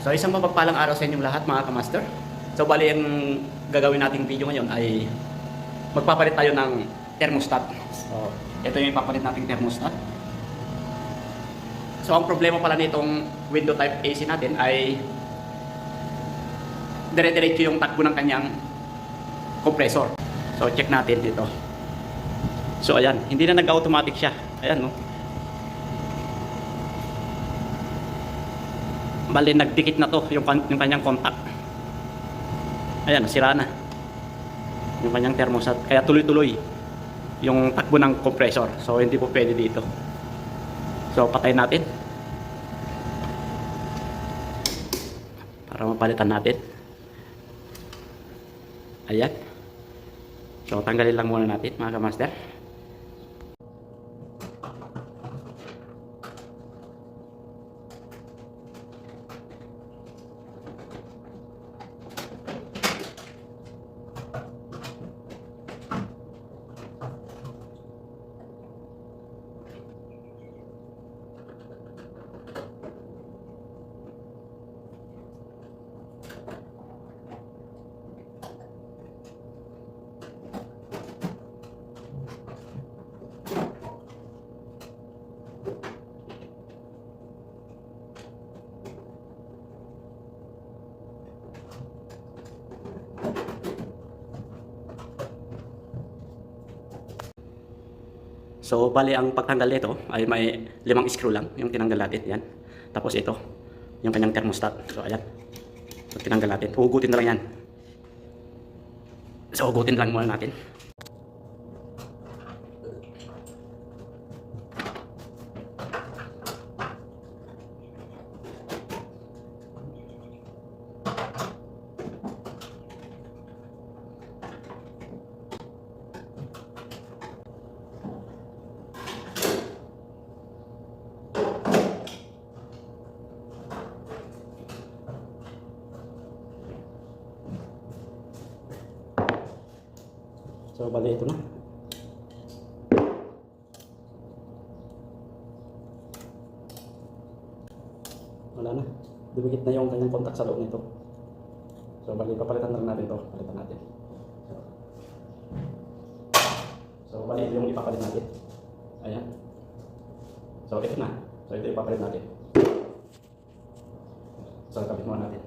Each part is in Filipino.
So isang mapagpalang araw sa inyong lahat mga kamaster. So bali ang gagawin nating video ngayon ay magpapalit tayo ng thermostat. So ito yung ipapalit nating thermostat. So ang problema pala nitong window type AC natin ay dire-diretso yung takbo ng kanyang compressor. So check natin dito. So ayan, hindi na nag-automatic siya. Ayan no. Bali nagdikit na to yung kanyang contact. Ayan, sira na yung kanyang thermostat. Kaya tuloy-tuloy yung takbo ng compressor. So hindi po pwede dito. So patay natin para mapalitan natin. Ayan. So tanggalin lang muna natin mga kamaster. So, bali ang pagtanggal nito ay may 5 screw lang yung tinanggal natin. Yan. Tapos ito, yung kanyang thermostat. So, ayan. So, tinanggal natin. Hugutin na lang yan. So, hugutin lang muna natin. So, bali ito na. Wala na. Dumikit na yung kanyang contact sa loob nito. So, bali papalitan na lang natin ito. Palitan natin. So, bali ito yung ipapalit natin. Ayan. So, ito na. So, ito yung ipapalit natin. So, kapit muna natin.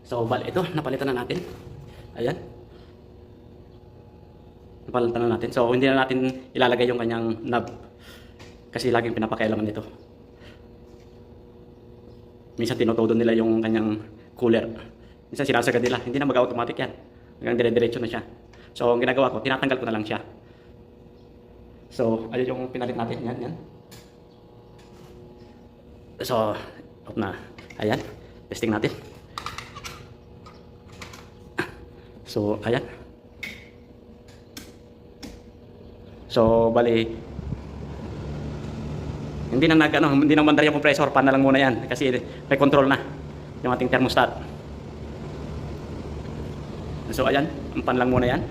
So, bali ito, napalitan na natin. Ayan. Napalitan na natin. So, hindi na natin ilalagay yung kanyang knob. Kasi laging pinapakailaman nito. Minsan tinutodo nila yung kanyang cooler. Minsan sinasagad nila. Hindi na mag-automatic yan. Hanggang dire-diretso na siya. So, ang ginagawa ko, tinatanggal ko na lang siya. So, ayun yung pinalit natin. Yan, yan. So, off na. Ayan. Testing natin. So, ayan. So, bali, hindi na hindi na mandar yung compressor, pan na lang muna yan kasi may control na yung ating thermostat. So, ayan, pan lang muna yan.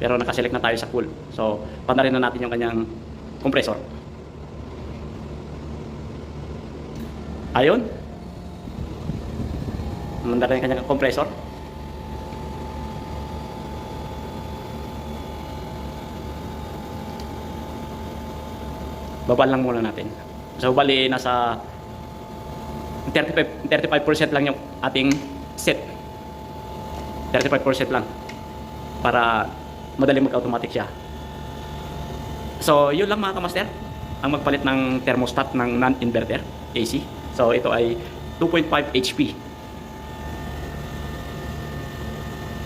Pero nakaselect na tayo sa cool. So, pan na rin na natin yung kanyang compressor. Ayun. Mandar na yung kanyang compressor. Babal lang muna natin. So, bali, nasa 35% lang yung ating set. 35% lang. Para madali mag-automatic siya. So, yun lang mga kamaster. Ang magpalit ng thermostat ng non-inverter AC. So, ito ay 2.5 HP.